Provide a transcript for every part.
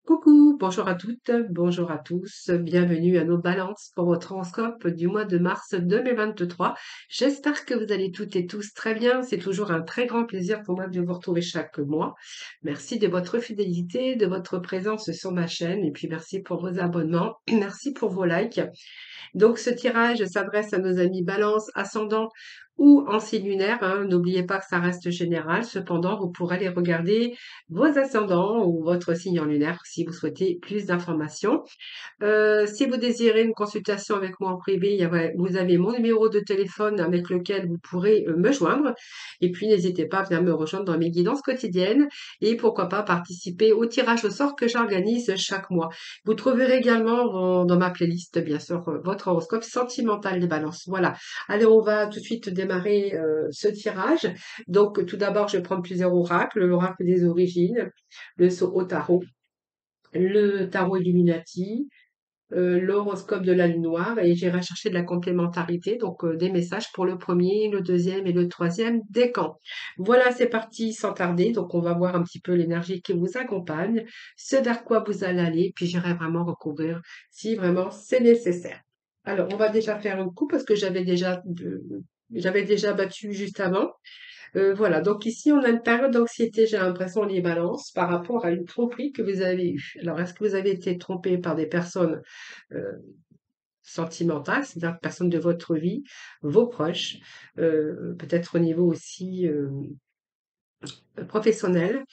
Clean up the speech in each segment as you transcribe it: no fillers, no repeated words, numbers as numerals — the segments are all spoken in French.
Coucou, bonjour à toutes, bonjour à tous, bienvenue à nos balances pour votre horoscope du mois de mars 2023. J'espère que vous allez toutes et tous très bien. C'est toujours un très grand plaisir pour moi de vous retrouver chaque mois. Merci de votre fidélité, de votre présence sur ma chaîne et puis merci pour vos abonnements, merci pour vos likes. Donc, ce tirage s'adresse à nos amis Balance, ascendant ou en signe lunaire, hein. N'oubliez pas que ça reste général. Cependant, vous pourrez aller regarder vos ascendants ou votre signe en lunaire si vous souhaitez plus d'informations. Si vous désirez une consultation avec moi en privé, vous avez mon numéro de téléphone avec lequel vous pourrez me joindre. Et puis, n'hésitez pas à venir me rejoindre dans mes guidances quotidiennes et pourquoi pas participer au tirage au sort que j'organise chaque mois. Vous trouverez également dans ma playlist, bien sûr, votre horoscope sentimental des balances. Voilà. Allez, on va tout de suite démarrer ce tirage. Donc, tout d'abord, je vais prendre plusieurs oracles. L'oracle des origines, le au tarot, le tarot Illuminati, l'horoscope de la lune noire et j'irai chercher de la complémentarité, donc des messages pour le premier, le deuxième et le troisième décan. Voilà, c'est parti sans tarder. Donc on va voir un petit peu l'énergie qui vous accompagne, ce vers quoi vous allez aller, puis j'irai vraiment recouvrir si vraiment c'est nécessaire. Alors, on va déjà faire un coup parce que j'avais déjà battu juste avant. Voilà, donc ici, on a une période d'anxiété, j'ai l'impression, les balances, par rapport à une tromperie que vous avez eue. Alors, est-ce que vous avez été trompé par des personnes euh, sentimentales, c'est-à-dire des personnes de votre vie, vos proches, peut-être au niveau aussi professionnel,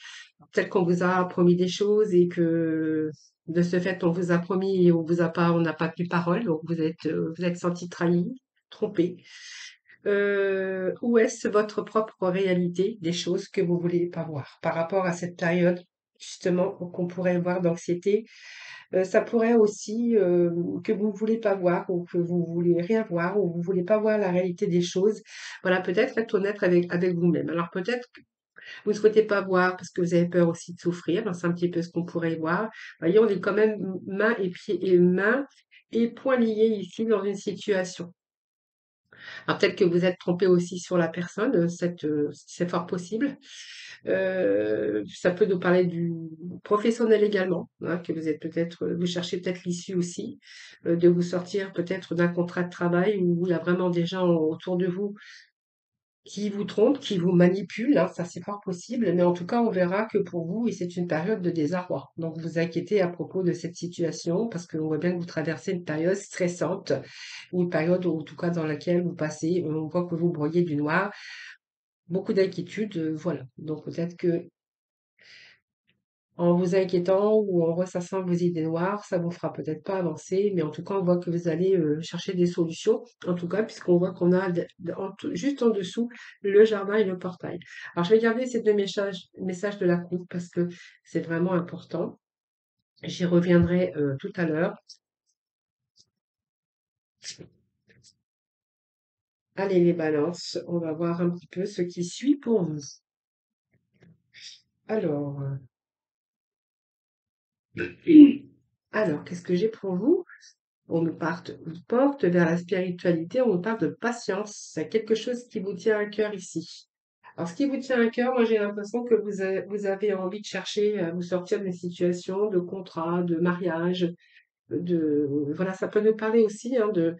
peut-être qu'on vous a promis des choses et que de ce fait, on vous a promis et on n'a pas tenu parole, donc vous êtes senti trahi, trompé. Ou est-ce votre propre réalité des choses que vous voulez pas voir par rapport à cette période justement qu'on pourrait voir d'anxiété? Ça pourrait aussi que vous ne voulez pas voir ou que vous voulez rien voir ou vous voulez pas voir la réalité des choses. Voilà, peut-être être honnête avec vous-même. Alors peut-être que vous ne souhaitez pas voir parce que vous avez peur aussi de souffrir, hein, c'est un petit peu ce qu'on pourrait voir. Voyez, on est quand même main et poings liés ici dans une situation. Alors peut-être que vous êtes trompé aussi sur la personne, c'est fort possible. Ça peut nous parler du professionnel également, hein, que vous êtes peut-être, vous cherchez peut-être l'issue aussi, de vous sortir peut-être d'un contrat de travail où il y a vraiment des gens autour de vous qui vous trompent, qui vous manipulent, hein, ça c'est fort possible, mais en tout cas on verra que pour vous, et c'est une période de désarroi. Donc vous inquiétez à propos de cette situation parce qu'on voit bien que vous traversez une période stressante, ou une période en tout cas dans laquelle vous passez, on voit que vous broyez du noir, beaucoup d'inquiétudes, voilà. Donc peut-être que en vous inquiétant ou en ressassant vos idées noires, ça vous fera peut-être pas avancer, mais en tout cas, on voit que vous allez chercher des solutions. En tout cas, puisqu'on voit qu'on a juste en dessous le jardin et le portail. Alors, je vais garder ces deux messages de la coupe parce que c'est vraiment important. J'y reviendrai tout à l'heure. Allez, les balances, on va voir un petit peu ce qui suit pour vous. Alors, alors, qu'est-ce que j'ai pour vous? On nous porte vers la spiritualité, on nous parle de patience. C'est quelque chose qui vous tient à cœur ici. Alors, ce qui vous tient à cœur, moi j'ai l'impression que vous avez envie de chercher à vous sortir d'une situation de contrat, de mariage, voilà, ça peut nous parler aussi hein, de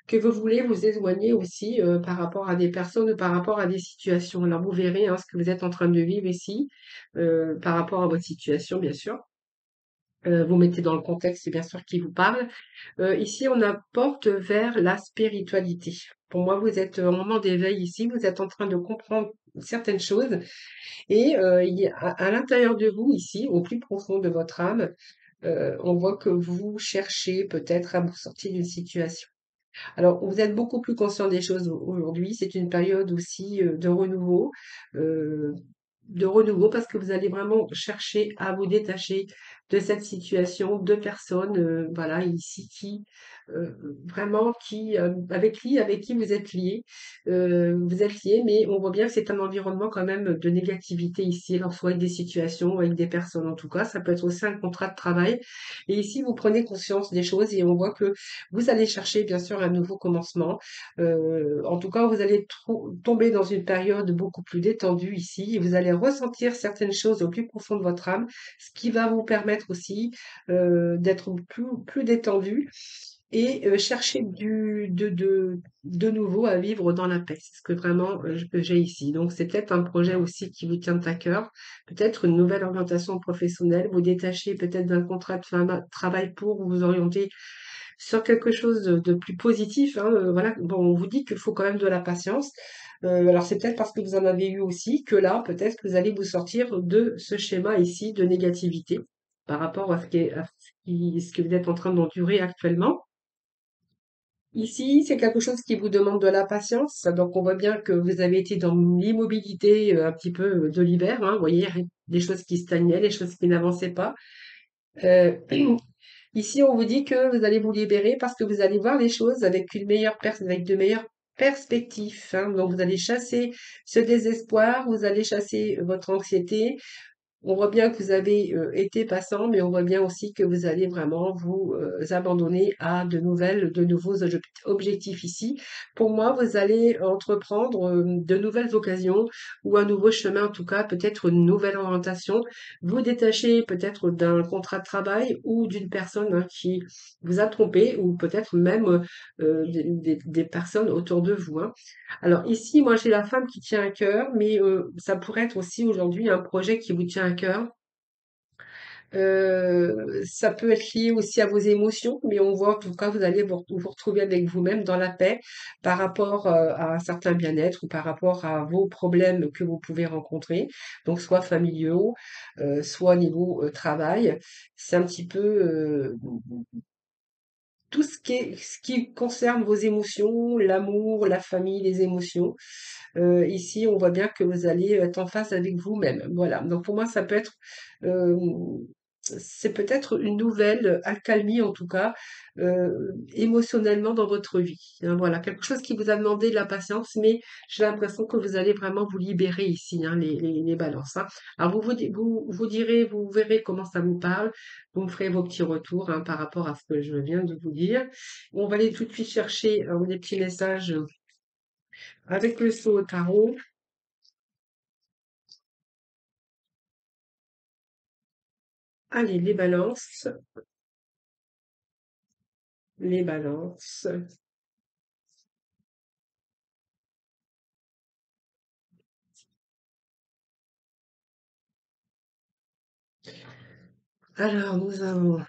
que vous voulez vous éloigner aussi par rapport à des personnes ou par rapport à des situations. Alors vous verrez hein, ce que vous êtes en train de vivre ici par rapport à votre situation, bien sûr. Vous mettez dans le contexte, c'est bien sûr qui vous parle. Ici, on apporte vers la spiritualité. Pour moi, vous êtes au moment d'éveil ici, vous êtes en train de comprendre certaines choses et à l'intérieur de vous ici, au plus profond de votre âme, on voit que vous cherchez peut-être à vous sortir d'une situation. Alors, vous êtes beaucoup plus conscient des choses aujourd'hui. C'est une période aussi euh, de renouveau parce que vous allez vraiment chercher à vous détacher de cette situation, de personnes, voilà, ici euh, avec qui vous êtes liés, mais on voit bien que c'est un environnement quand même de négativité ici, alors soit avec des situations, avec des personnes en tout cas, ça peut être aussi un contrat de travail. Et ici, vous prenez conscience des choses et on voit que vous allez chercher bien sûr un nouveau commencement. En tout cas, vous allez tomber dans une période beaucoup plus détendue ici et vous allez ressentir certaines choses au plus profond de votre âme, ce qui va vous permettre permettre aussi d'être plus détendu et chercher de nouveau à vivre dans la paix. C'est ce que vraiment que j'ai ici. Donc c'est peut-être un projet aussi qui vous tient à cœur, peut-être une nouvelle orientation professionnelle, vous détacher peut-être d'un contrat de travail pour vous orienter sur quelque chose de plus positif, hein, voilà. Bon, on vous dit qu'il faut quand même de la patience. Alors c'est peut-être parce que vous en avez eu aussi que là, peut-être que vous allez vous sortir de ce schéma ici de négativité par rapport à ce que vous êtes en train d'endurer actuellement. Ici, c'est quelque chose qui vous demande de la patience. Donc, on voit bien que vous avez été dans l'immobilité un petit peu de l'hiver, hein. Vous voyez, des choses qui stagnaient, des choses qui n'avançaient pas. Euh, Ici, on vous dit que vous allez vous libérer parce que vous allez voir les choses avec avec de meilleures perspectives, hein. Donc, vous allez chasser ce désespoir, vous allez chasser votre anxiété. On voit bien que vous avez été passant, mais on voit bien aussi que vous allez vraiment vous abandonner à de nouveaux objectifs ici. Pour moi, vous allez entreprendre de nouvelles occasions ou un nouveau chemin, en tout cas, peut-être une nouvelle orientation. Vous détacher peut-être d'un contrat de travail ou d'une personne hein, qui vous a trompé ou peut-être même des personnes autour de vous, hein. Alors ici, moi j'ai la femme qui tient à cœur, mais ça pourrait être aussi aujourd'hui un projet qui vous tient à cœur. Ça peut être lié aussi à vos émotions, mais on voit en tout cas vous allez vous retrouver avec vous-même dans la paix par rapport à un certain bien-être ou par rapport à vos problèmes que vous pouvez rencontrer, donc soit familiaux, soit au niveau travail. C'est un petit peu tout ce qui concerne vos émotions, l'amour, la famille, les émotions. Ici, on voit bien que vous allez être en phase avec vous-même. Voilà. Donc pour moi, ça peut être, euh, c'est peut-être une nouvelle accalmie en tout cas, émotionnellement dans votre vie, hein. Voilà, quelque chose qui vous a demandé de la patience, mais j'ai l'impression que vous allez vraiment vous libérer ici, hein, les balances, hein. Alors vous direz, vous verrez comment ça vous parle. Vous me ferez vos petits retours hein, par rapport à ce que je viens de vous dire. On va aller tout de suite chercher des petits messages avec le saut au tarot. Allez, les balances, les balances. Alors, euh,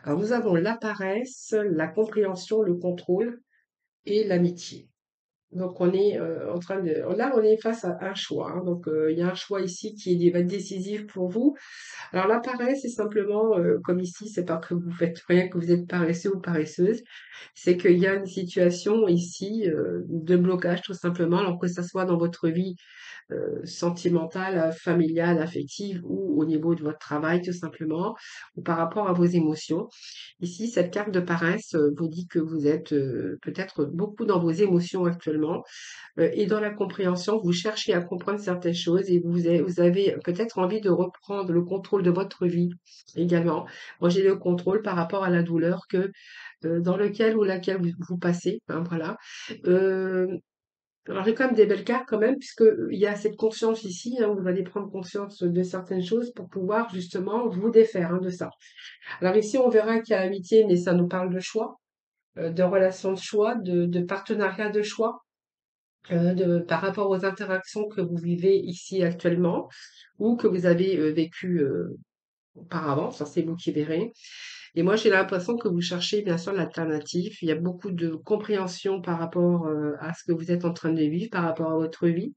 nous avons la paresse, la compréhension, le contrôle et l'amitié. Donc, on est en train de, là, on est face à un choix, hein. Donc, il y a un choix ici qui va être décisif pour vous. Alors, la paresse, c'est simplement, comme ici, c'est pas que vous faites rien, que vous êtes paresseux ou paresseuse. C'est qu'il y a une situation ici de blocage, tout simplement. Alors, que ça soit dans votre vie sentimentale, familiale, affective ou au niveau de votre travail tout simplement, ou par rapport à vos émotions. Ici, cette carte de paresse vous dit que vous êtes peut-être beaucoup dans vos émotions actuellement et dans la compréhension, vous cherchez à comprendre certaines choses et vous avez peut-être envie de reprendre le contrôle de votre vie également. Moi, j'ai le contrôle par rapport à la douleur que dans lequel ou laquelle vous passez, hein, voilà. Euh, alors, j'ai quand même des belles cartes quand même, puisque il y a cette conscience ici, hein, où vous allez prendre conscience de certaines choses pour pouvoir justement vous défaire hein, de ça. Alors ici, on verra qu'il y a amitié, mais ça nous parle de choix, de relations de choix, de partenariat de choix, par rapport aux interactions que vous vivez ici actuellement ou que vous avez vécues auparavant. Ça, c'est vous qui verrez. Et moi, j'ai l'impression que vous cherchez bien sûr l'alternative. Il y a beaucoup de compréhension par rapport à ce que vous êtes en train de vivre, par rapport à votre vie,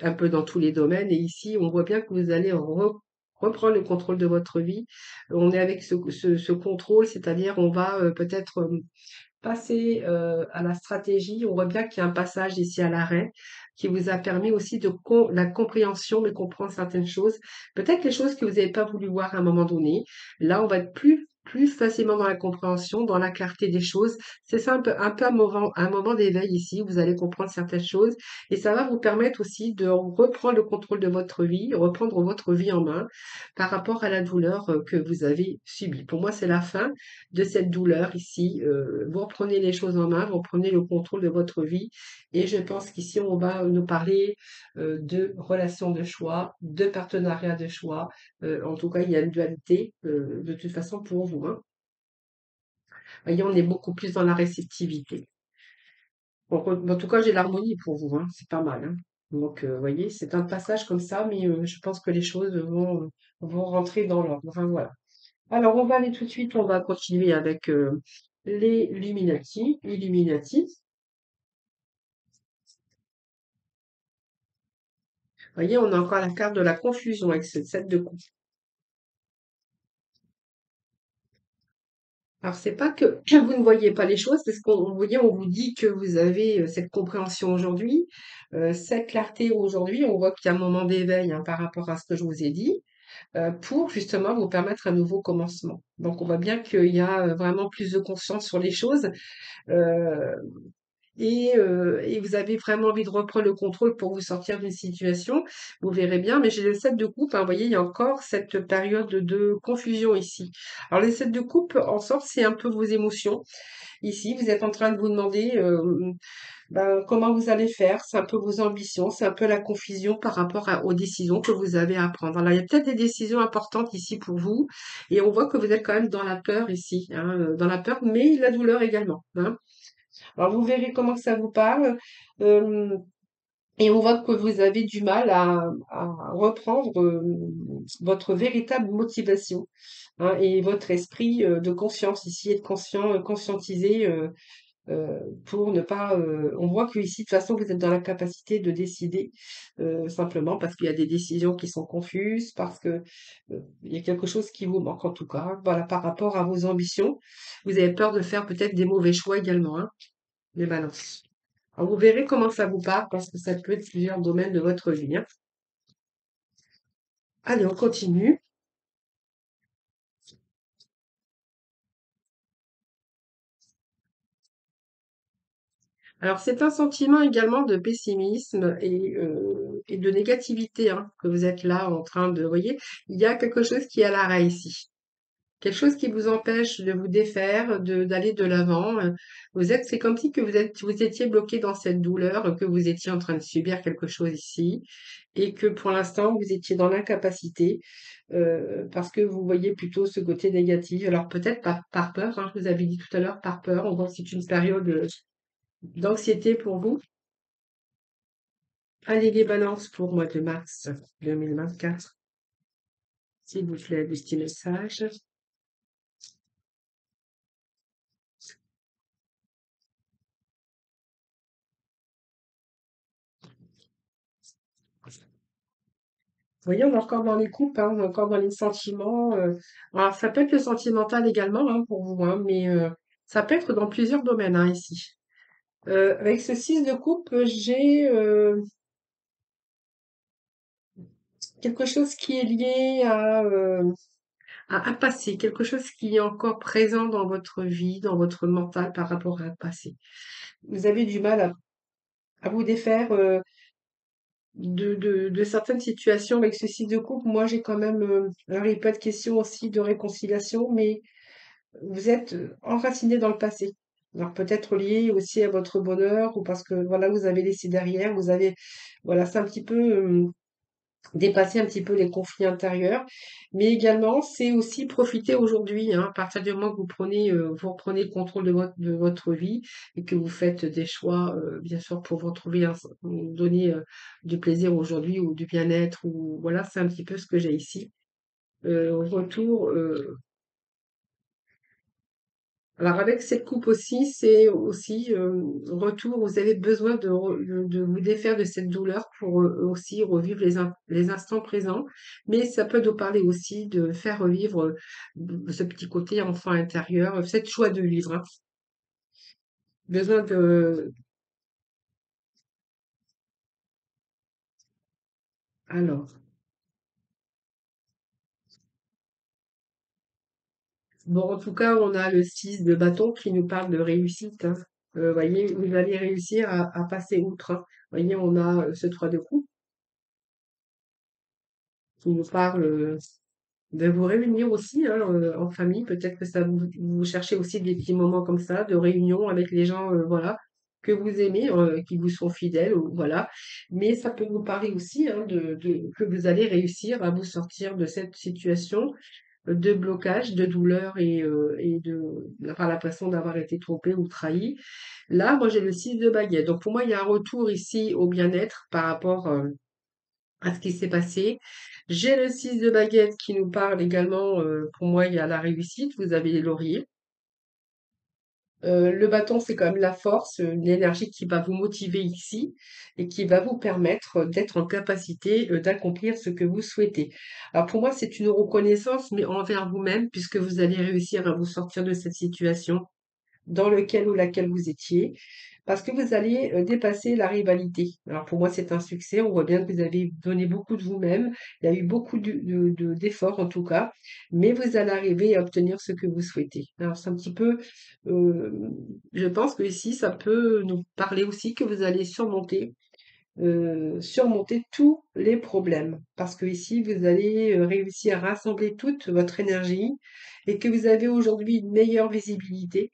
un peu dans tous les domaines. Et ici, on voit bien que vous allez reprendre le contrôle de votre vie. On est avec ce contrôle, c'est-à-dire on va peut-être passer à la stratégie. On voit bien qu'il y a un passage ici à l'arrêt qui vous a permis aussi la compréhension, de comprendre certaines choses. Peut-être les choses que vous n'avez pas voulu voir à un moment donné. Là, on va être plus facilement dans la compréhension, dans la clarté des choses. C'est ça un peu un moment d'éveil ici, vous allez comprendre certaines choses et ça va vous permettre aussi de reprendre le contrôle de votre vie, reprendre votre vie en main par rapport à la douleur que vous avez subie. Pour moi, c'est la fin de cette douleur ici. Vous reprenez les choses en main, vous reprenez le contrôle de votre vie et je pense qu'ici, on va nous parler de relations de choix, de partenariats de choix. En tout cas, il y a une dualité de toute façon pour vous, hein. Voyez, on est beaucoup plus dans la réceptivité. En tout cas, j'ai l'harmonie pour vous, hein. C'est pas mal, hein. Donc, voyez, c'est un passage comme ça, mais je pense que les choses vont rentrer dans l'ordre, hein, voilà. Alors, on va aller tout de suite, on va continuer avec les Illuminati. Illuminati. Voyez, on a encore la carte de la confusion avec ce 7 de coupe. Alors, c'est pas que vous ne voyez pas les choses, parce qu'on vous voyez, on vous dit que vous avez cette compréhension aujourd'hui, cette clarté aujourd'hui. On voit qu'il y a un moment d'éveil hein, par rapport à ce que je vous ai dit, pour justement vous permettre un nouveau commencement. Donc, on voit bien qu'il y a vraiment plus de conscience sur les choses. euh, et vous avez vraiment envie de reprendre le contrôle pour vous sortir d'une situation, vous verrez bien, mais j'ai le 7 de coupe, hein, vous voyez, il y a encore cette période de confusion ici. Alors les 7 de coupe, en sorte, c'est un peu vos émotions. Ici, vous êtes en train de vous demander ben, comment vous allez faire, c'est un peu vos ambitions, c'est un peu la confusion par rapport aux décisions que vous avez à prendre. Alors il y a peut-être des décisions importantes ici pour vous, et on voit que vous êtes quand même dans la peur ici, hein, dans la peur, mais la douleur également, hein. Alors vous verrez comment ça vous parle. euh, et on voit que vous avez du mal à reprendre votre véritable motivation hein, et votre esprit de conscience ici, être conscientisé pour ne pas. On voit que ici, de toute façon, vous êtes dans la capacité de décider simplement parce qu'il y a des décisions qui sont confuses, parce que il y a quelque chose qui vous manque en tout cas. Voilà, par rapport à vos ambitions, vous avez peur de faire peut-être des mauvais choix également, hein, les balances. Alors, vous verrez comment ça vous part parce que ça peut être plusieurs domaines de votre vie, hein. Allez, on continue. Alors, c'est un sentiment également de pessimisme et de négativité hein, que vous êtes là en train de, vous voyez, il y a quelque chose qui est à l'arrêt ici. Quelque chose qui vous empêche de vous défaire, d'aller de l'avant. C'est comme si que vous étiez bloqué dans cette douleur, que vous étiez en train de subir quelque chose ici, et que pour l'instant vous étiez dans l'incapacité, parce que vous voyez plutôt ce côté négatif. Alors peut-être par peur, hein, je vous avais dit tout à l'heure, par peur. On voit que c'est une période d'anxiété pour vous. Allez les balances pour mois de mars 2024, s'il vous plaît, des petits messages. Vous voyez, on est encore dans les couples, hein, on est encore dans les sentiments. Alors, ça peut être le sentimental également hein, pour vous, hein, mais ça peut être dans plusieurs domaines hein, ici. Avec ce 6 de coupe, j'ai quelque chose qui est lié à un passé, quelque chose qui est encore présent dans votre vie, dans votre mental par rapport à un passé. Vous avez du mal à vous défaire de certaines situations avec ce 6 de coupe. Moi, j'ai quand même... alors, il peut être question aussi de réconciliation, mais vous êtes enraciné dans le passé. Alors peut-être lié aussi à votre bonheur ou parce que voilà, vous avez laissé derrière, vous avez voilà, c'est un petit peu dépasser un petit peu les conflits intérieurs, mais également c'est aussi profiter aujourd'hui, hein, à partir du moment que vous reprenez le contrôle de votre vie et que vous faites des choix, bien sûr, pour vous retrouver, vous donner du plaisir aujourd'hui ou du bien-être, ou voilà, c'est un petit peu ce que j'ai ici. Retour, alors avec cette coupe aussi, c'est aussi retour, vous avez besoin de vous défaire de cette douleur pour aussi revivre les instants présents, mais ça peut nous parler aussi de faire revivre ce petit côté enfant intérieur, cette joie de vivre, hein. Besoin de... Alors, Bon, en tout cas, on a le 6 de bâton qui nous parle de réussite, hein. Voyez, vous allez réussir à passer outre, hein. Voyez, on a ce 3 de coupe qui nous parle de vous réunir aussi, hein, en famille. Peut-être que ça vous cherchez aussi des petits moments comme ça, de réunion avec les gens, voilà, que vous aimez, qui vous sont fidèles, ou voilà. Mais ça peut vous parler aussi, hein, que vous allez réussir à vous sortir de cette situation de blocage, de douleur et d'avoir l'impression d'avoir été trompé ou trahi. Là, moi, j'ai le 6 de baguette. Donc, pour moi, il y a un retour ici au bien-être par rapport à ce qui s'est passé. J'ai le 6 de baguette qui nous parle également, pour moi, il y a la réussite. Vous avez les lauriers. Le bâton, c'est quand même la force, l'énergie qui va vous motiver ici et qui va vous permettre d'être en capacité d'accomplir ce que vous souhaitez. Alors pour moi, c'est une reconnaissance, mais envers vous-même, puisque vous allez réussir à vous sortir de cette situation dans lequel ou laquelle vous étiez, parce que vous allez dépasser la rivalité. Alors pour moi, c'est un succès. On voit bien que vous avez donné beaucoup de vous-même. Il y a eu beaucoup d'efforts en tout cas, mais vous allez arriver à obtenir ce que vous souhaitez. Alors c'est un petit peu, euh, je pense que ici, ça peut nous parler aussi que vous allez surmonter tous les problèmes. Parce que ici, vous allez réussir à rassembler toute votre énergie et que vous avez aujourd'hui une meilleure visibilité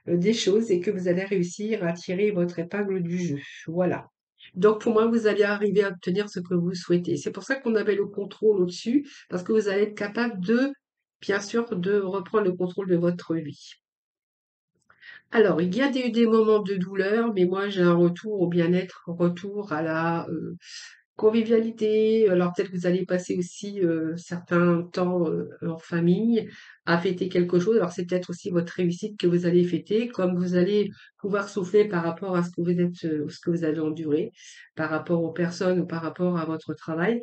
des choses et que vous allez réussir à tirer votre épingle du jeu. Voilà. Donc pour moi, vous allez arriver à obtenir ce que vous souhaitez. C'est pour ça qu'on avait le contrôle au-dessus, parce que vous allez être capable de, bien sûr, de reprendre le contrôle de votre vie. Alors, il y a eu des moments de douleur, mais moi j'ai un retour au bien-être, un retour à la convivialité. Alors peut-être que vous allez passer aussi certains temps en famille à fêter quelque chose. Alors c'est peut-être aussi votre réussite que vous allez fêter, comme vous allez pouvoir souffler par rapport à ce que vous êtes, ce que vous avez enduré, par rapport aux personnes ou par rapport à votre travail.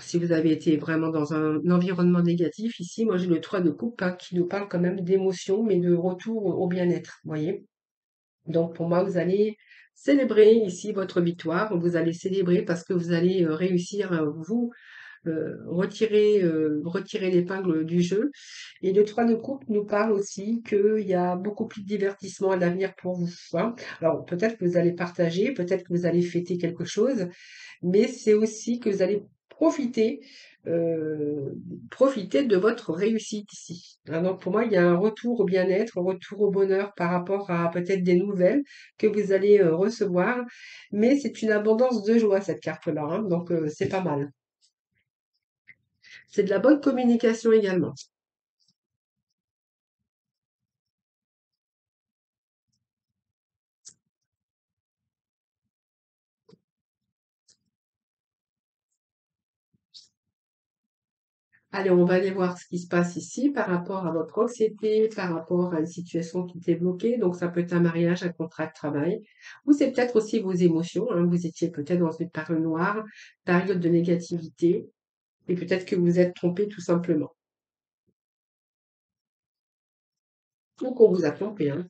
Si vous avez été vraiment dans un environnement négatif, ici, moi j'ai le 3 de coupe hein, qui nous parle quand même d'émotion, mais de retour au bien-être, vous voyez. Donc pour moi, vous allez célébrer ici votre victoire. Vous allez célébrer parce que vous allez réussir à vous retirer l'épingle du jeu. Et le 3 de coupe nous parle aussi qu'il y a beaucoup plus de divertissement à l'avenir pour vous, hein. Alors peut-être que vous allez partager, peut-être que vous allez fêter quelque chose, mais c'est aussi que vous allez profiter, profiter de votre réussite ici, hein. Donc pour moi, il y a un retour au bien-être, un retour au bonheur par rapport à peut-être des nouvelles que vous allez recevoir, mais c'est une abondance de joie cette carte-là, hein, donc c'est pas mal. C'est de la bonne communication également. Allez, on va aller voir ce qui se passe ici par rapport à votre anxiété, par rapport à une situation qui était bloquée. Donc, ça peut être un mariage, un contrat de travail, ou c'est peut-être aussi vos émotions, hein. Vous étiez peut-être dans une période noire, période de négativité, et peut-être que vous êtes trompé tout simplement. Ou qu'on vous a trompé, hein.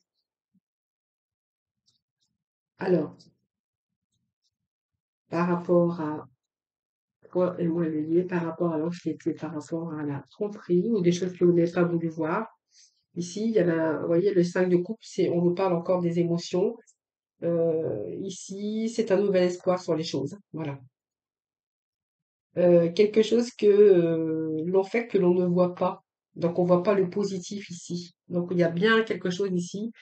Alors, par rapport à toi et moi lié, par rapport à l'anxiété, par rapport à la tromperie, ou des choses que vous n'avez pas voulu voir. Ici, il y en a, vous voyez, le 5 de coupe, on nous parle encore des émotions. Ici, c'est un nouvel espoir sur les choses. Voilà. Quelque chose que l'on fait que l'on ne voit pas. Donc, on voit pas le positif ici. Donc, il y a bien quelque chose ici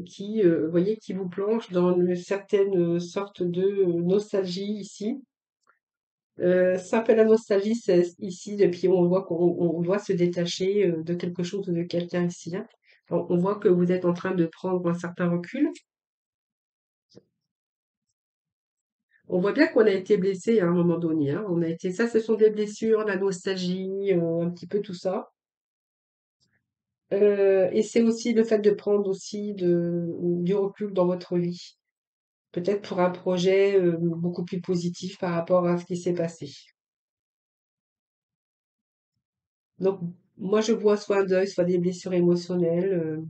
qui, vous voyez, qui vous plonge dans une certaine sorte de nostalgie ici. Ça s'appelle la nostalgie, c'est ici, et puis on voit qu'on doit se détacher de quelque chose ou de quelqu'un ici, hein. On voit que vous êtes en train de prendre un certain recul. On voit bien qu'on a été blessé à un moment donné, hein. On a été, ça, ce sont des blessures, la nostalgie, un petit peu tout ça. Et c'est aussi le fait de prendre aussi du recul dans votre vie. Peut-être pour un projet beaucoup plus positif par rapport à ce qui s'est passé. Donc, moi, je vois soit un deuil, soit des blessures émotionnelles.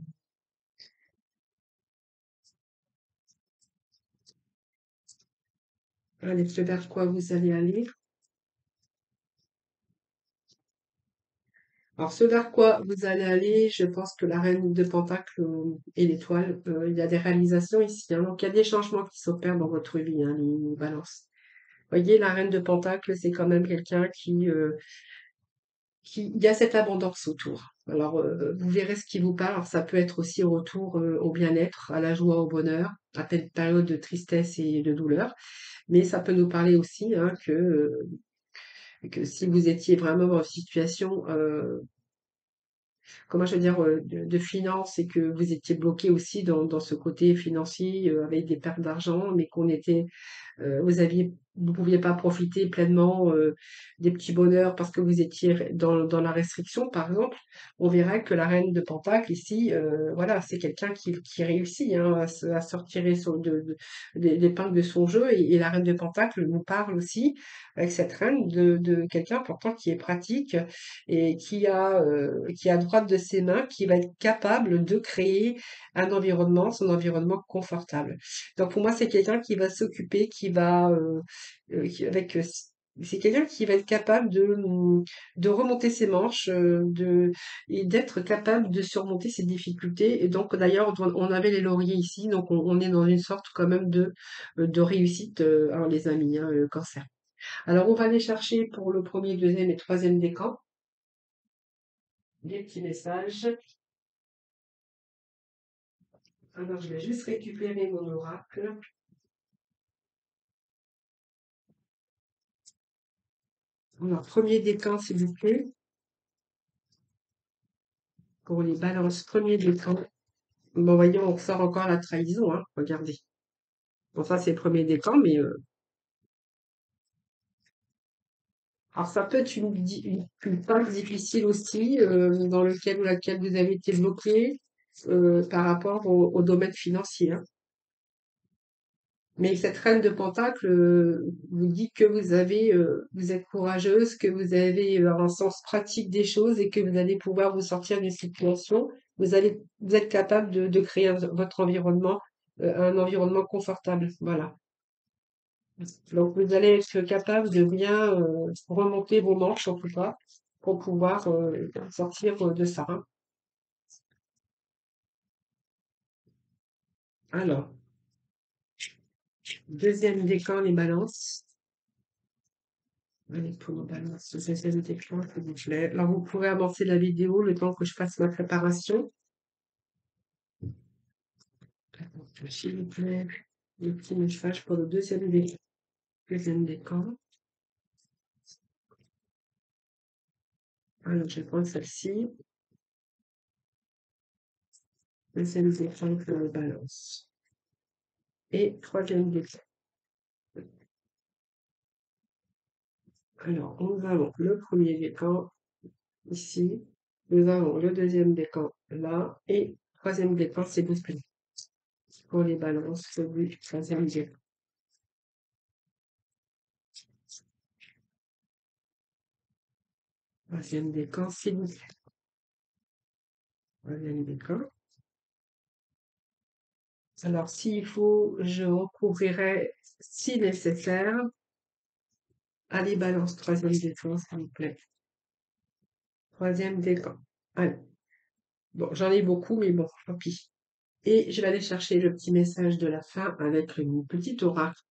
Allez, vers quoi vous allez aller. Alors, ce vers quoi vous allez aller, je pense que la reine de Pentacle et l'étoile, il y a des réalisations ici, hein. Donc, il y a des changements qui s'opèrent dans votre vie, hein, les balances. Voyez, la reine de Pentacle, c'est quand même quelqu'un qui, il y a cette abondance autour. Alors, vous verrez ce qui vous parle. Alors, ça peut être aussi retour au bien-être, à la joie, au bonheur, à cette période de tristesse et de douleur. Mais ça peut nous parler aussi hein, que si vous étiez vraiment dans une situation comment je veux dire, de finances et que vous étiez bloqué aussi dans ce côté financier avec des pertes d'argent, mais qu'on était, vous pouviez pas profiter pleinement des petits bonheurs parce que vous étiez dans la restriction, par exemple, on verrait que la reine de Pentacle ici, voilà, c'est quelqu'un qui réussit hein, à sortir des épingles de son jeu et la reine de Pentacle nous parle aussi avec cette reine de quelqu'un pourtant qui est pratique et qui a droite de ses mains, qui va être capable de créer un environnement, son environnement confortable. Donc pour moi, c'est quelqu'un qui va s'occuper, qui va avec c'est quelqu'un qui va être capable de remonter ses manches, et d'être capable de surmonter ses difficultés. Et donc d'ailleurs, on avait les lauriers ici, donc on est dans une sorte quand même de réussite, hein, les amis, hein, le cancer. Alors on va aller chercher pour le premier, deuxième et troisième décan des petits messages. Alors je vais juste récupérer mon oracle. Alors premier décan s'il vous plaît. Pour les balances, premier décan. Bon, voyons, on sort encore la trahison, hein. Regardez. Bon, ça, c'est le premier décan, mais alors ça peut être une phase difficile aussi, dans lequel ou laquelle vous avez été bloqué par rapport au domaine financier, hein. Mais cette reine de Pentacle vous dit que vous êtes courageuse, que vous avez un sens pratique des choses et que vous allez pouvoir vous sortir d'une situation. Vous êtes capable de créer votre environnement, un environnement confortable. Voilà. Donc vous allez être capable de bien remonter vos manches en tout cas pour pouvoir sortir de ça, hein. Alors, deuxième décan, les balances. Allez, pour nos balances, deuxième décan, s'il vous plaît. Alors vous pourrez avancer la vidéo le temps que je fasse ma préparation. S'il vous plaît, le petit message pour le deuxième décan. Alors je vais prendre celle-ci. Deuxième décan pour les balances. Et troisième décan. Alors, nous avons le premier décan ici. Nous avons le deuxième décan là. Et troisième décan, c'est vous plaît. Pour les balances, celui troisième décan. Troisième décan, s'il vous plaît. Troisième décan. Alors, s'il faut, je recouvrirai, si nécessaire, à les balances. Troisième décan, s'il vous plaît. Troisième décan. Allez. Bon, j'en ai beaucoup, mais bon, tant pis. Et je vais aller chercher le petit message de la fin avec une petite oracle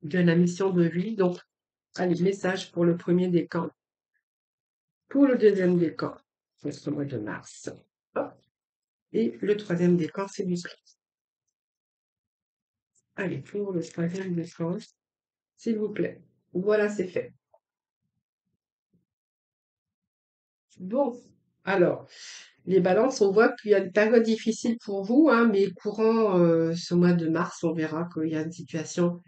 de la mission de vie. Donc, allez, message pour le premier décan. Pour le deuxième décan, pour ce mois de mars. Hop. Et le troisième décan, c'est du prix. Allez, pour le troisième décan, s'il vous plaît. Voilà, c'est fait. Bon, alors, les balances, on voit qu'il y a une période difficile pour vous, hein, mais courant ce mois de mars, on verra qu'il y a une situation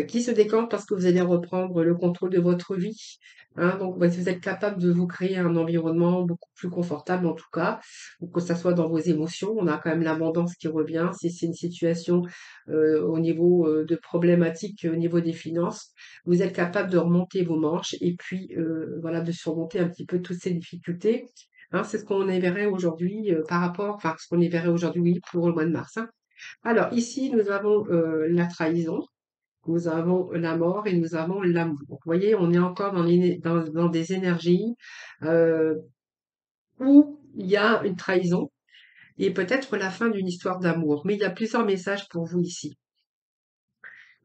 qui se décante parce que vous allez reprendre le contrôle de votre vie, hein. Donc, bah, vous êtes capable de vous créer un environnement beaucoup plus confortable, en tout cas, ou que ça soit dans vos émotions. On a quand même l'abondance qui revient. Si c'est une situation au niveau de problématique, au niveau des finances, vous êtes capable de remonter vos manches et puis voilà, de surmonter un petit peu toutes ces difficultés. Hein, c'est ce qu'on y verrait aujourd'hui par rapport, enfin, ce qu'on y verrait aujourd'hui, oui, pour le mois de mars, hein. Alors, ici, nous avons la trahison, nous avons la mort et nous avons l'amour. Donc, vous voyez, on est encore dans des énergies. euh, où il y a une trahison et peut-être la fin d'une histoire d'amour. Mais il y a plusieurs messages pour vous ici.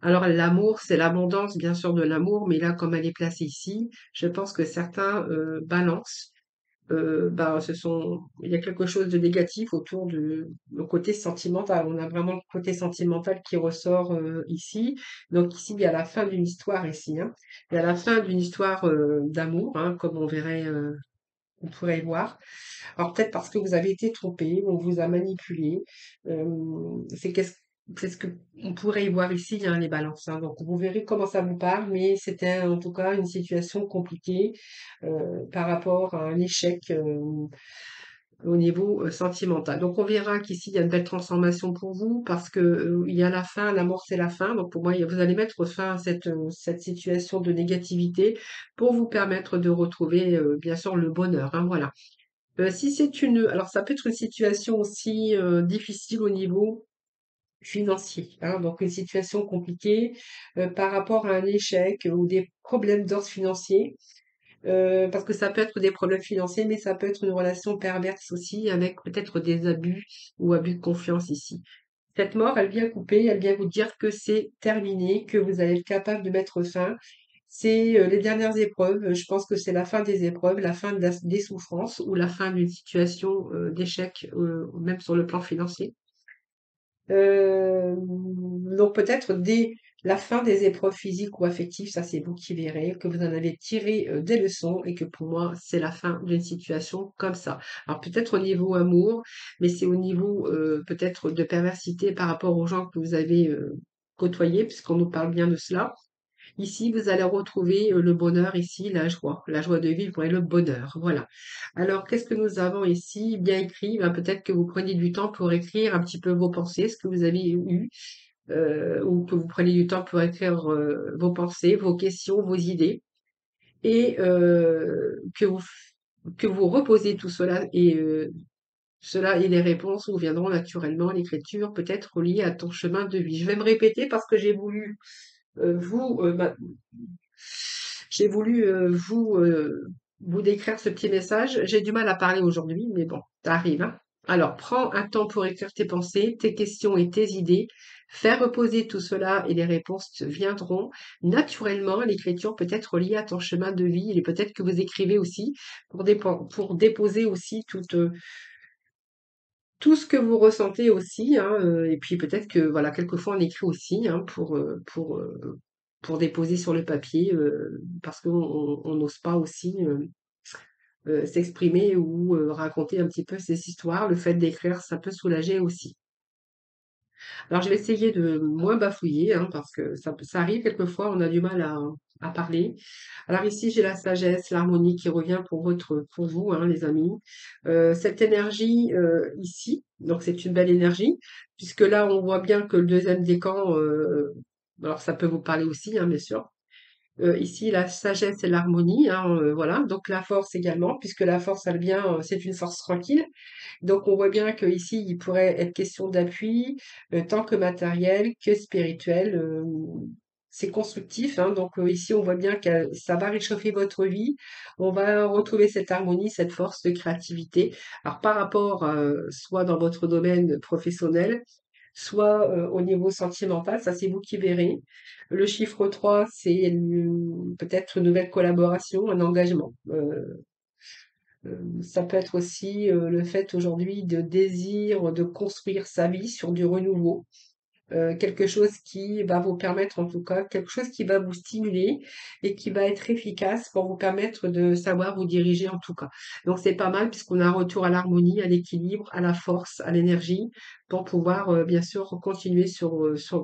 Alors l'amour, c'est l'abondance bien sûr de l'amour, mais là comme elle est placée ici, je pense que certains balancent. Ben, il y a quelque chose de négatif autour de le côté sentimental. On a vraiment le côté sentimental qui ressort ici. Donc ici, il y a la fin d'une histoire ici, hein. Il y a la fin d'une histoire d'amour, hein, comme on pourrait y voir. Alors peut-être parce que vous avez été trompé, on vous a manipulé. C'est ce que on pourrait y voir ici, hein, les balances, hein. Donc vous verrez comment ça vous parle, mais c'était en tout cas une situation compliquée par rapport à un échec au niveau sentimental. Donc on verra qu'ici il y a une belle transformation pour vous parce que il y a la fin, l'amour c'est la fin. Donc pour moi, vous allez mettre fin à cette situation de négativité pour vous permettre de retrouver bien sûr le bonheur, hein, voilà. Si c'est alors ça peut être une situation aussi difficile au niveau financier, hein, donc une situation compliquée par rapport à un échec ou des problèmes d'ordre financier, parce que ça peut être des problèmes financiers, mais ça peut être une relation perverse aussi avec peut-être des abus ou abus de confiance ici. Cette mort, elle vient couper, elle vient vous dire que c'est terminé, que vous allez être capable de mettre fin. C'est les dernières épreuves. Je pense que c'est la fin des épreuves, la fin des souffrances ou la fin d'une situation d'échec, même sur le plan financier. Donc peut-être dès la fin des épreuves physiques ou affectives, ça c'est vous qui verrez, que vous en avez tiré des leçons et que pour moi c'est la fin d'une situation comme ça. Alors peut-être au niveau amour, mais c'est au niveau peut-être de perversité par rapport aux gens que vous avez côtoyés, puisqu'on nous parle bien de cela. Ici, vous allez retrouver le bonheur, ici, la joie de vivre et le bonheur. Voilà. Alors, qu'est-ce que nous avons ici? Bien écrit, ben, peut-être que vous preniez du temps pour écrire un petit peu vos pensées, ce que vous avez eu, ou que vous preniez du temps pour écrire vos pensées, vos questions, vos idées, et que vous reposez tout cela, et cela et les réponses vous viendront naturellement, l'écriture peut être liée à ton chemin de vie. Je vais me répéter parce que j'ai voulu vous décrire ce petit message. J'ai du mal à parler aujourd'hui, mais bon, ça arrive, hein. Alors, prends un temps pour écrire tes pensées, tes questions et tes idées. Fais reposer tout cela et les réponses te viendront naturellement. L'écriture peut être liée à ton chemin de vie et peut-être que vous écrivez aussi pour déposer aussi tout ce que vous ressentez aussi, hein, et puis peut-être que voilà, quelquefois on écrit aussi, hein, pour déposer sur le papier, parce qu'on n'ose pas aussi s'exprimer ou raconter un petit peu ses histoires. Le fait d'écrire, ça peut soulager aussi. Alors je vais essayer de moins bafouiller, hein, parce que ça arrive quelquefois, on a du mal à parler. Alors ici, j'ai la sagesse, l'harmonie qui revient pour vous, hein, les amis. Cette énergie ici, donc c'est une belle énergie, puisque là, on voit bien que le deuxième décan, alors ça peut vous parler aussi, hein, bien sûr. Ici, la sagesse et l'harmonie, hein, voilà. Donc la force également, puisque la force, elle vient, c'est une force tranquille. Donc on voit bien qu'ici, il pourrait être question d'appui, tant que matériel que spirituel. C'est constructif, hein, donc ici, on voit bien que ça va réchauffer votre vie. On va retrouver cette harmonie, cette force de créativité. Alors par rapport, soit dans votre domaine professionnel, soit au niveau sentimental, ça c'est vous qui verrez. Le chiffre 3, c'est peut-être une nouvelle collaboration, un engagement. Ça peut être aussi le fait aujourd'hui de désir de construire sa vie sur du renouveau. Quelque chose qui va vous permettre, en tout cas, quelque chose qui va vous stimuler et qui va être efficace pour vous permettre de savoir vous diriger, en tout cas. Donc c'est pas mal puisqu'on a un retour à l'harmonie, à l'équilibre, à la force, à l'énergie pour pouvoir, bien sûr, continuer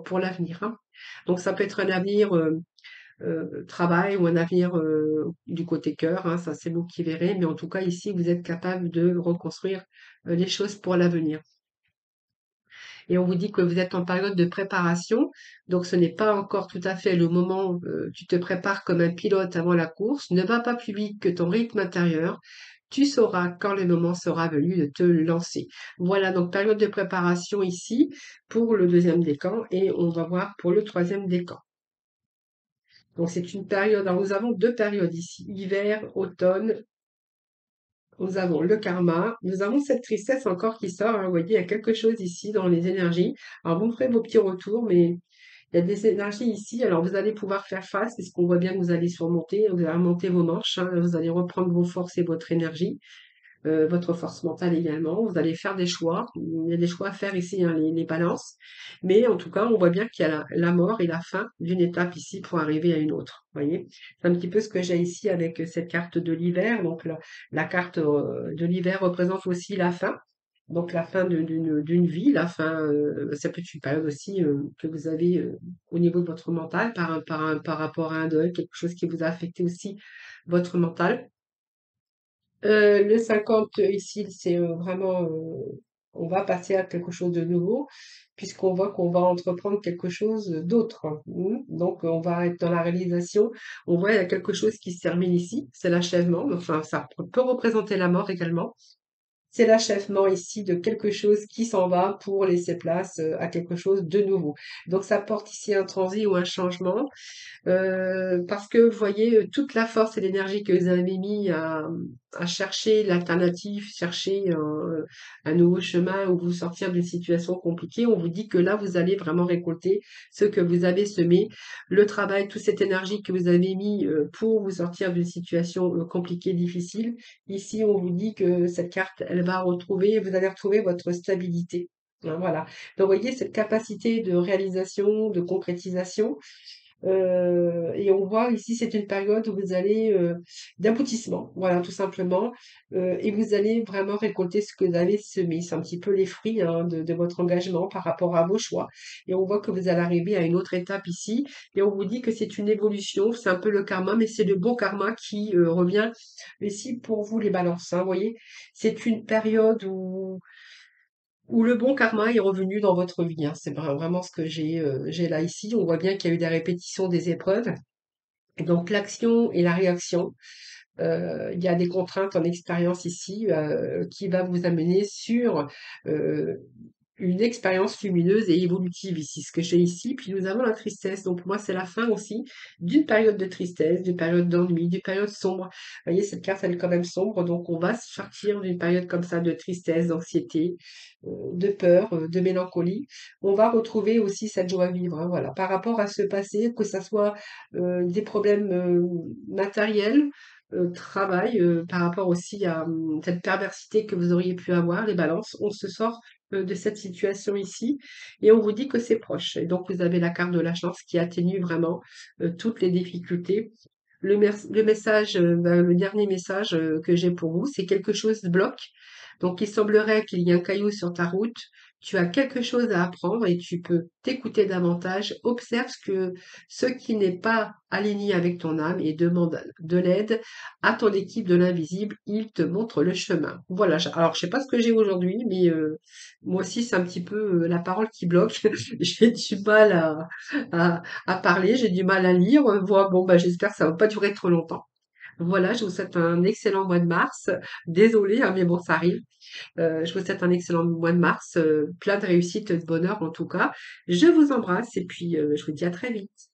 pour l'avenir, hein. Donc ça peut être un avenir travail ou un avenir du côté cœur, hein, ça c'est vous qui verrez, mais en tout cas ici vous êtes capable de reconstruire les choses pour l'avenir. Et on vous dit que vous êtes en période de préparation, donc ce n'est pas encore tout à fait le moment, tu te prépares comme un pilote avant la course, ne va pas plus vite que ton rythme intérieur, tu sauras quand le moment sera venu de te lancer. Voilà, donc période de préparation ici pour le deuxième décan et on va voir pour le troisième décan. Donc c'est une période, alors nous avons deux périodes ici, hiver, automne, Nous avons le karma, nous avons cette tristesse encore qui sort, hein. Vous voyez, il y a quelque chose ici dans les énergies. Alors, vous me ferez vos petits retours, mais il y a des énergies ici. Alors, vous allez pouvoir faire face, c'est ce qu'on voit bien que vous allez surmonter. Vous allez remonter vos manches, hein. Vous allez reprendre vos forces et votre énergie, votre force mentale également. Vous allez faire des choix. Il y a des choix à faire ici, hein, les balances. Mais en tout cas, on voit bien qu'il y a la mort et la fin d'une étape ici pour arriver à une autre. Vous voyez? C'est un petit peu ce que j'ai ici avec cette carte de l'hiver. Donc, la carte de l'hiver représente aussi la fin. Donc, la fin d'une vie, la fin, ça peut être une période aussi que vous avez au niveau de votre mental par rapport à un deuil, quelque chose qui vous a affecté aussi votre mental. Le 50 ici, c'est vraiment, on va passer à quelque chose de nouveau, puisqu'on voit qu'on va entreprendre quelque chose d'autre. Donc, on va être dans la réalisation. On voit il y a quelque chose qui se termine ici, c'est l'achèvement. Enfin, ça peut représenter la mort également. C'est l'achèvement ici de quelque chose qui s'en va pour laisser place à quelque chose de nouveau. Donc, ça porte ici un transit ou un changement. Parce que vous voyez, toute la force et l'énergie que vous avez mis à chercher l'alternative, chercher un nouveau chemin ou vous sortir d'une situation compliquée, on vous dit que là, vous allez vraiment récolter ce que vous avez semé, le travail, toute cette énergie que vous avez mis pour vous sortir d'une situation compliquée, difficile. Ici, on vous dit que cette carte, elle va retrouver, vous allez retrouver votre stabilité. Hein, voilà. Donc, vous voyez, cette capacité de réalisation, de concrétisation, et on voit ici, c'est une période où vous allez d'aboutissement, voilà, tout simplement, et vous allez vraiment récolter ce que vous avez semé. C'est un petit peu les fruits hein, de votre engagement par rapport à vos choix. Et on voit que vous allez arriver à une autre étape ici, et on vous dit que c'est une évolution, c'est un peu le karma, mais c'est le bon karma qui revient ici pour vous les balances. Hein, vous voyez, c'est une période où le bon karma est revenu dans votre vie, hein. C'est vraiment ce que j'ai là ici. On voit bien qu'il y a eu des répétitions des épreuves. Et donc l'action et la réaction, il y a des contraintes en expérience ici qui va vous amener sur euh, une expérience lumineuse et évolutive ici, ce que j'ai ici. Puis nous avons la tristesse. Donc moi, c'est la fin aussi d'une période de tristesse, d'une période d'ennui, d'une période sombre. Vous voyez, cette carte, elle est quand même sombre. Donc on va sortir d'une période comme ça de tristesse, d'anxiété, de peur, de mélancolie. On va retrouver aussi cette joie de vivre. Hein, voilà. Par rapport à ce passé, que ça soit des problèmes matériels, travail, par rapport aussi à cette perversité que vous auriez pu avoir, les balances, on se sort de cette situation ici et on vous dit que c'est proche. Et donc vous avez la carte de la chance qui atténue vraiment toutes les difficultés. Le message, le dernier message que j'ai pour vous, c'est quelque chose bloque. Donc il semblerait qu'il y ait un caillou sur ta route. Tu as quelque chose à apprendre et tu peux t'écouter davantage. Observe ce qui n'est pas aligné avec ton âme et demande de l'aide à ton équipe de l'invisible. Il te montre le chemin. Voilà. Alors je sais pas ce que j'ai aujourd'hui, mais moi aussi c'est un petit peu la parole qui bloque. J'ai du mal à parler, j'ai du mal à lire. Voilà, bon, bah, j'espère que ça va pas durer trop longtemps. Voilà, je vous souhaite un excellent mois de mars. Désolée, hein, mais bon, ça arrive. Je vous souhaite un excellent mois de mars, plein de réussite, de bonheur en tout cas. Je vous embrasse et puis je vous dis à très vite.